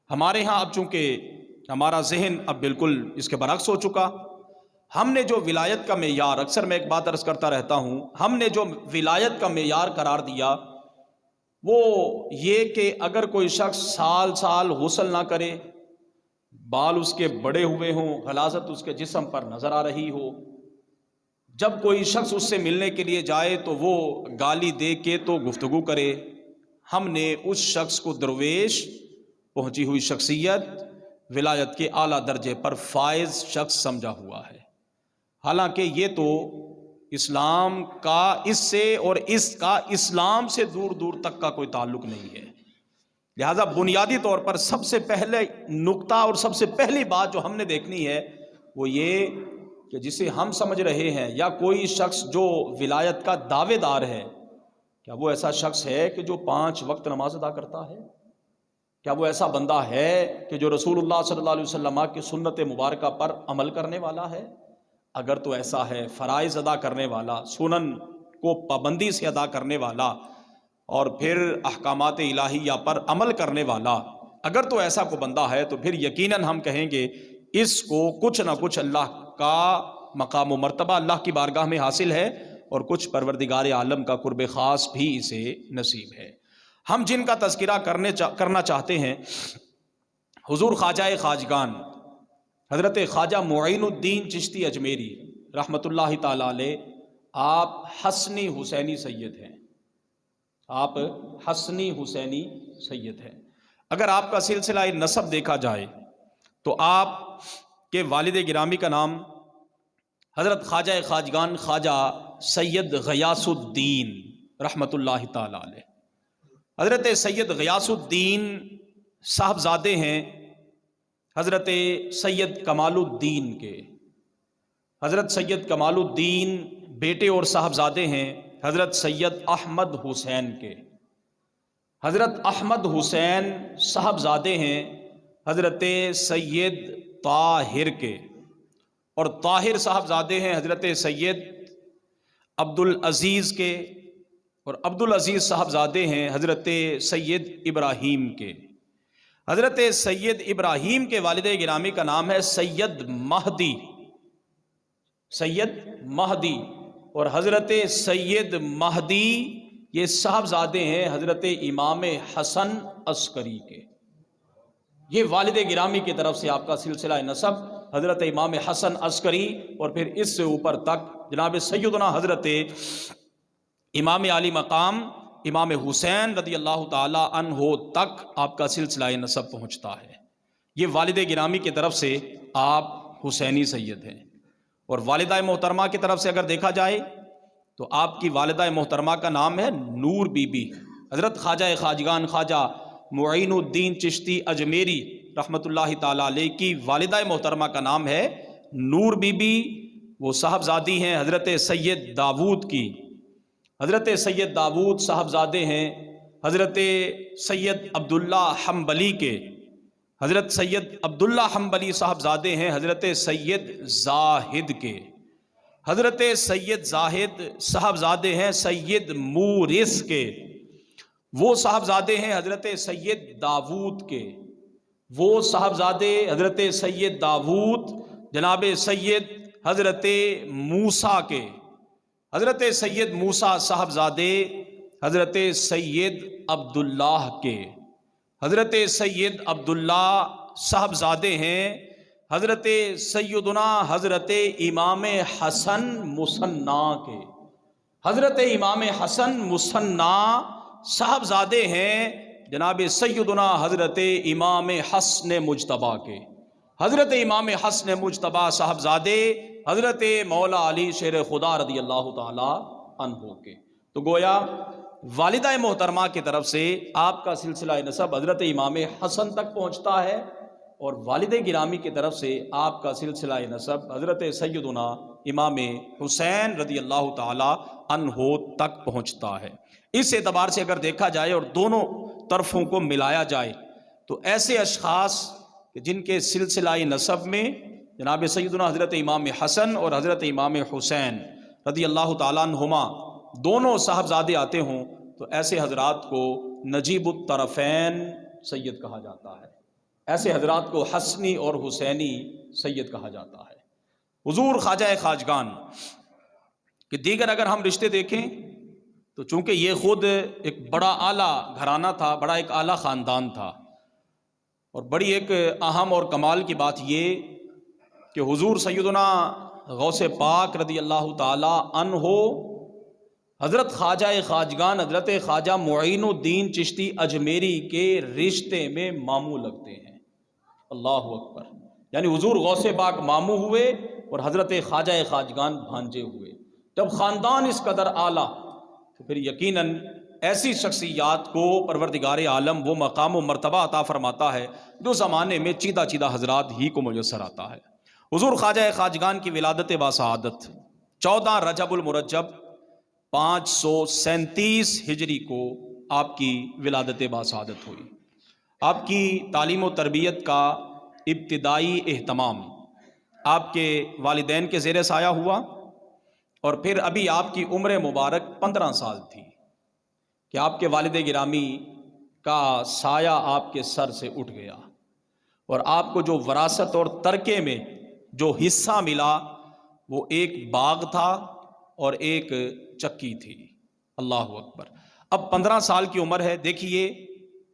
ہمارے ہاں اب چونکہ ہمارا ذہن اب بالکل اس کے برعکس ہو چکا، ہم نے جو ولایت کا معیار، اکثر میں ایک بات عرض کرتا رہتا ہوں، ہم نے جو ولایت کا معیار قرار دیا وہ یہ کہ اگر کوئی شخص سال سال غسل نہ کرے، بال اس کے بڑے ہوئے ہوں، غلاظت اس کے جسم پر نظر آ رہی ہو، جب کوئی شخص اس سے ملنے کے لیے جائے تو وہ گالی دے کے تو گفتگو کرے، ہم نے اس شخص کو درویش، پہنچی ہوئی شخصیت، ولایت کے اعلیٰ درجے پر فائز شخص سمجھا ہوا ہے، حالانکہ یہ تو اسلام کا اس سے اور اس کا اسلام سے دور دور تک کا کوئی تعلق نہیں ہے۔ لہذا بنیادی طور پر سب سے پہلے نقطہ اور سب سے پہلی بات جو ہم نے دیکھنی ہے وہ یہ کہ جسے ہم سمجھ رہے ہیں یا کوئی شخص جو ولایت کا دعوے دار ہے، کیا وہ ایسا شخص ہے کہ جو 5 وقت نماز ادا کرتا ہے؟ کیا وہ ایسا بندہ ہے کہ جو رسول اللہ صلی اللہ علیہ وسلم کی سنت مبارکہ پر عمل کرنے والا ہے؟ اگر تو ایسا ہے، فرائض ادا کرنے والا، سنن کو پابندی سے ادا کرنے والا اور پھر احکامات الہیہ پر عمل کرنے والا، اگر تو ایسا کوئی بندہ ہے تو پھر یقیناً ہم کہیں گے اس کو کچھ نہ کچھ اللہ کا مقام و مرتبہ اللہ کی بارگاہ میں حاصل ہے، اور کچھ پروردگار عالم کا قرب خاص بھی اسے نصیب ہے۔ ہم جن کا تذکرہ کرنا چاہتے ہیں، حضور خواجہ خواجگان حضرت خواجہ معین الدین چشتی اجمیری رحمۃ اللہ تعالی علیہ، آپ حسنی حسینی سید ہیں، آپ حسنی حسینی سید ہیں۔ اگر آپ کا سلسلہ نسب دیکھا جائے تو آپ کے والد گرامی کا نام حضرت خواجہ خواجگان خواجہ سید غیاث الدین رحمۃ اللہ تعالی علیہ۔ حضرت سید غیاث الدین صاحبزادے ہیں حضرت سید کمال الدین کے، حضرت سید کمال الدین بیٹے اور صاحبزادے ہیں حضرت سید احمد حسین کے، حضرت احمد حسین صاحبزادے ہیں حضرت سید طاہر کے، اور طاہر صاحبزادے ہیں حضرت سید عبدالعزیز کے، اور عبدالعزیز صاحبزادے ہیں حضرت سید ابراہیم کے۔ حضرت سید ابراہیم کے والد گرامی کا نام ہے سید مہدی، سید مہدی، اور حضرت سید مہدی یہ صاحبزادے ہیں حضرت امام حسن عسکری کے۔ یہ والد گرامی کی طرف سے آپ کا سلسلہ نسب حضرت امام حسن عسکری، اور پھر اس سے اوپر تک جناب سیدنا حضرت امام علی مقام امام حسین رضی اللہ تعالی عنہ تک آپ کا سلسلہ نسب پہنچتا ہے۔ یہ والد گرامی کی طرف سے آپ حسینی سید ہیں، اور والدہ محترمہ کی طرف سے اگر دیکھا جائے تو آپ کی والدہ محترمہ کا نام ہے نور بی بی، حضرت خواجہ خواجگان خواجہ معین الدین چشتی اجمیری رحمۃ اللہ تعالی علیہ کی والدہ محترمہ کا نام ہے نور بی بی، وہ صاحبزادی ہیں حضرت سید داود کی، حضرت سید داود صاحبزادے ہیں حضرت سید عبداللہ حنبلی کے، حضرت سید عبداللہ حنبلی صاحبزادے ہیں حضرت سید زاہد کے، حضرت سید زاہد صاحبزادے ہیں سید مورث کے، وہ صاحبزادے ہیں حضرت سید داود کے، وہ صاحبزادے حضرت سید داود جناب سید حضرت موسیٰ کے، حضرت سید موسیٰ صاحبزادے حضرت سید عبداللہ کے، حضرت سید عبداللہ صاحبزادے ہیں حضرت سیدنا حضرت امام حسن مصنع کے، حضرت امام حسن مصنع صاحبزادے ہیں جناب سیدنا حضرت امام حسن مجتبیٰ کے، حضرت امام حسن مجتبیٰ صاحبزادے حضرت مولا علی شیر خدا رضی اللہ تعالی عنہ کے۔ تو گویا والدہ محترمہ کی طرف سے آپ کا سلسلہ نسب حضرت امام حسن تک پہنچتا ہے، اور والد گرامی کی طرف سے آپ کا سلسلہ نسب حضرت سیدنا امام حسین رضی اللہ تعالی عنہ تک پہنچتا ہے۔ اس اعتبار سے اگر دیکھا جائے اور دونوں طرفوں کو ملایا جائے تو ایسے اشخاص جن کے سلسلہ نسب میں جناب سیدنا حضرت امام حسن اور حضرت امام حسین رضی اللہ تعالیٰ عنہما دونوں صاحبزادے آتے ہوں تو ایسے حضرات کو نجیب الطرفین سید کہا جاتا ہے۔ ایسے حضرات کو حسنی اور حسینی سید کہا جاتا ہے۔ حضور خواجہ خواجگان کہ دیگر اگر ہم رشتے دیکھیں تو چونکہ یہ خود ایک بڑا اعلیٰ گھرانہ تھا، بڑا ایک اعلیٰ خاندان تھا، اور بڑی ایک اہم اور کمال کی بات یہ کہ حضور سیدنا غوث پاک رضی اللہ تعالی عنہ حضرت خواجہ خواجگان حضرت خواجہ معین الدین چشتی اجمیری کے رشتے میں ماموں لگتے ہیں۔ اللہ اکبر، یعنی حضور غوث پاک ماموں ہوئے اور حضرت خواجہ خواجگان بھانجے ہوئے۔ جب خاندان اس قدر اعلیٰ تو پھر یقیناً ایسی شخصیات کو پروردگار عالم وہ مقام و مرتبہ عطا فرماتا ہے جو زمانے میں چیدہ چیدہ حضرات ہی کو میسر آتا ہے۔ حضور خواجہ خواجگان کی ولادت باسعادت 14 رجب المرجب 537 ہجری کو آپ کی ولادت باسعادت ہوئی۔ آپ کی تعلیم و تربیت کا ابتدائی اہتمام آپ کے والدین کے زیر سایہ ہوا، اور پھر ابھی آپ کی عمر مبارک 15 سال تھی کہ آپ کے والد گرامی کا سایہ آپ کے سر سے اٹھ گیا، اور آپ کو جو وراثت اور ترکے میں جو حصہ ملا وہ ایک باغ تھا اور ایک چکی تھی۔ اللہ اکبر۔ اب 15 سال کی عمر ہے، دیکھیے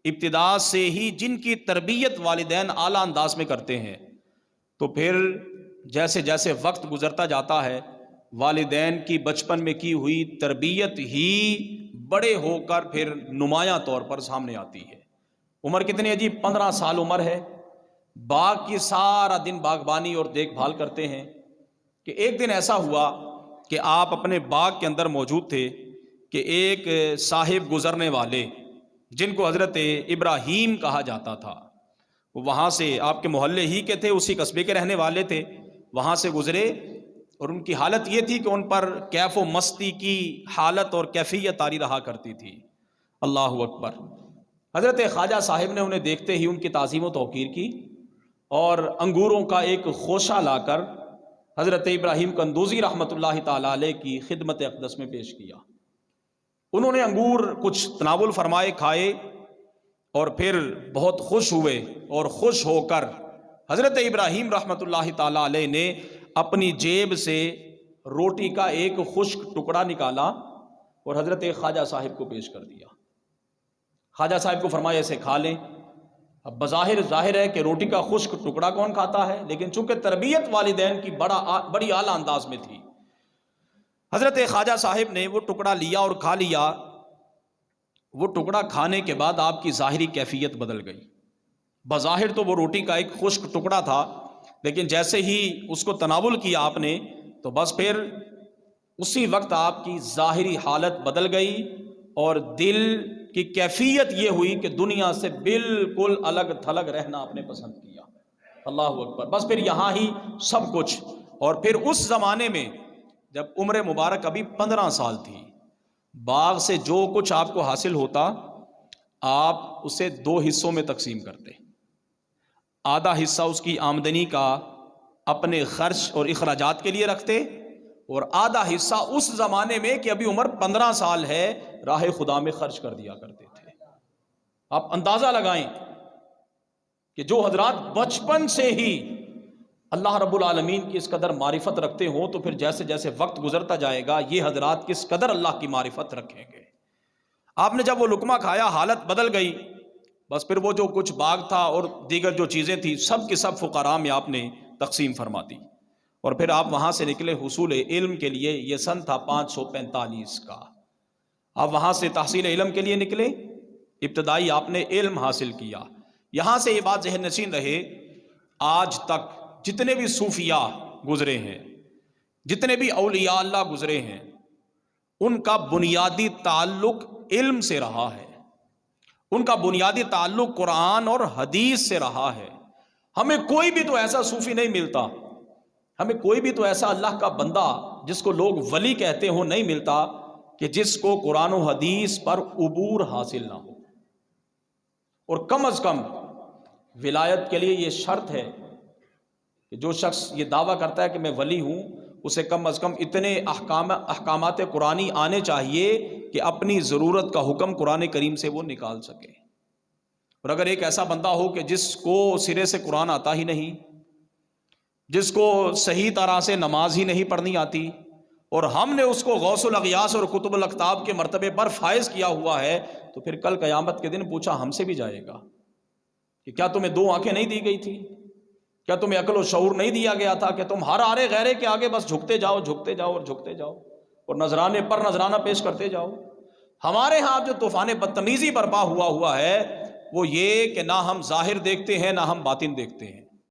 ابتدا سے ہی جن کی تربیت والدین اعلیٰ انداز میں کرتے ہیں تو پھر جیسے جیسے وقت گزرتا جاتا ہے والدین کی بچپن میں کی ہوئی تربیت ہی بڑے ہو کر پھر نمایاں طور پر سامنے آتی ہے۔ عمر کتنی عجیب، 15 سال عمر ہے، باغ کی سارا دن باغبانی اور دیکھ بھال کرتے ہیں کہ ایک دن ایسا ہوا کہ آپ اپنے باغ کے اندر موجود تھے کہ ایک صاحب گزرنے والے جن کو حضرت ابراہیم کہا جاتا تھا، وہ وہاں سے آپ کے محلے ہی کے تھے، اسی قصبے کے رہنے والے تھے، وہاں سے گزرے اور ان کی حالت یہ تھی کہ ان پر کیف و مستی کی حالت اور کیفیت طاری رہا کرتی تھی۔ اللہ اکبر۔ حضرت خواجہ صاحب نے انہیں دیکھتے ہی ان کی تعظیم و توقیر کی اور انگوروں کا ایک خوشہ لا کر حضرت ابراہیم قندوزی رحمۃ اللہ تعالی علیہ کی خدمت اقدس میں پیش کیا۔ انہوں نے انگور کچھ تناول فرمائے، کھائے، اور پھر بہت خوش ہوئے، اور خوش ہو کر حضرت ابراہیم رحمۃ اللہ تعالی علیہ نے اپنی جیب سے روٹی کا ایک خشک ٹکڑا نکالا اور حضرت خواجہ صاحب کو پیش کر دیا۔ خواجہ صاحب کو فرمایا اسے کھا لیں۔ اب بظاہر ظاہر ہے کہ روٹی کا خشک ٹکڑا کون کھاتا ہے، لیکن چونکہ تربیت والدین کی بڑی اعلیٰ انداز میں تھی، حضرت خواجہ صاحب نے وہ ٹکڑا لیا اور کھا لیا۔ وہ ٹکڑا کھانے کے بعد آپ کی ظاہری کیفیت بدل گئی۔ بظاہر تو وہ روٹی کا ایک خشک ٹکڑا تھا، لیکن جیسے ہی اس کو تناول کیا آپ نے تو بس پھر اسی وقت آپ کی ظاہری حالت بدل گئی اور دل کی کیفیت یہ ہوئی کہ دنیا سے بالکل الگ تھلگ رہنا آپ نے پسند کیا۔ اللہ اکبر۔ بس پھر یہاں ہی سب کچھ، اور پھر اس زمانے میں جب عمر مبارک ابھی 15 سال تھی، باغ سے جو کچھ آپ کو حاصل ہوتا آپ اسے 2 حصوں میں تقسیم کرتے۔ آدھا حصہ اس کی آمدنی کا اپنے خرچ اور اخراجات کے لیے رکھتے، اور آدھا حصہ اس زمانے میں کہ ابھی عمر 15 سال ہے راہ خدا میں خرچ کر دیا کرتے تھے۔ آپ اندازہ لگائیں کہ جو حضرات بچپن سے ہی اللہ رب العالمین کی اس قدر معرفت رکھتے ہوں تو پھر جیسے جیسے وقت گزرتا جائے گا یہ حضرات کس قدر اللہ کی معرفت رکھیں گے۔ آپ نے جب وہ لقمہ کھایا حالت بدل گئی، بس پھر وہ جو کچھ باغ تھا اور دیگر جو چیزیں تھیں سب کی سب فقراء میں آپ نے تقسیم فرما دی، اور پھر آپ وہاں سے نکلے حصول علم کے لیے۔ یہ سن تھا 545 کا۔ آپ وہاں سے تحصیل علم کے لیے نکلے، ابتدائی آپ نے علم حاصل کیا۔ یہاں سے یہ بات ذہن نشین رہے، آج تک جتنے بھی صوفیاء گزرے ہیں، جتنے بھی اولیاء اللہ گزرے ہیں، ان کا بنیادی تعلق علم سے رہا ہے، ان کا بنیادی تعلق قرآن اور حدیث سے رہا ہے۔ ہمیں کوئی بھی تو ایسا صوفی نہیں ملتا، ہمیں کوئی بھی تو ایسا اللہ کا بندہ جس کو لوگ ولی کہتے ہوں نہیں ملتا کہ جس کو قرآن و حدیث پر عبور حاصل نہ ہو۔ اور کم از کم ولایت کے لیے یہ شرط ہے کہ جو شخص یہ دعویٰ کرتا ہے کہ میں ولی ہوں اسے کم از کم اتنے احکامات قرآنی آنے چاہیے کہ اپنی ضرورت کا حکم قرآن کریم سے وہ نکال سکے۔ اور اگر ایک ایسا بندہ ہو کہ جس کو سرے سے قرآن آتا ہی نہیں، جس کو صحیح طرح سے نماز ہی نہیں پڑھنی آتی، اور ہم نے اس کو غوث الاغیاث اور قطب الاقطاب کے مرتبے پر فائز کیا ہوا ہے، تو پھر کل قیامت کے دن پوچھا ہم سے بھی جائے گا کہ کیا تمہیں 2 آنکھیں نہیں دی گئی تھی؟ کیا تمہیں عقل و شعور نہیں دیا گیا تھا کہ تم ہر آرے غیرے کے آگے بس جھکتے جاؤ جھکتے جاؤ اور جھکتے جاؤ اور نذرانے پر نذرانہ پیش کرتے جاؤ؟ ہمارے ہاں جو طوفان بدتمیزی برپا ہوا ہے وہ یہ کہ نہ ہم ظاہر دیکھتے ہیں نہ ہم باطن دیکھتے ہیں۔